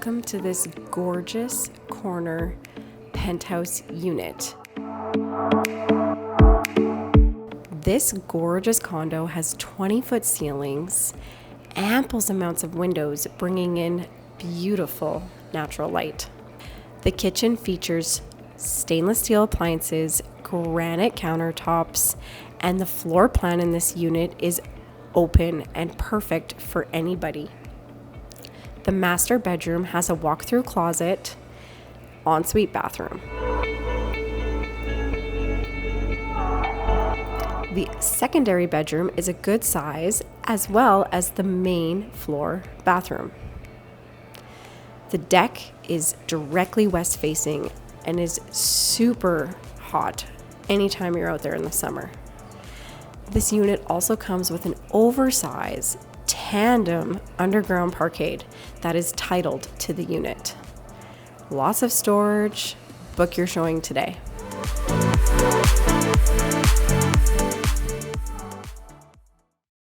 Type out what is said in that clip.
welcome to this gorgeous corner penthouse unit. This gorgeous condo has 20-foot ceilings, ample amounts of windows bringing in beautiful natural light. The kitchen features stainless steel appliances, granite countertops, and the floor plan in this unit is open and perfect for anybody. The master bedroom has a walk-through closet, ensuite bathroom. The secondary bedroom is a good size, as well as the main floor bathroom. The deck is directly west facing and is super hot anytime you're out there in the summer. This unit also comes with an oversized tandem underground parkade that is titled to the unit. Lots of storage. Book your showing today.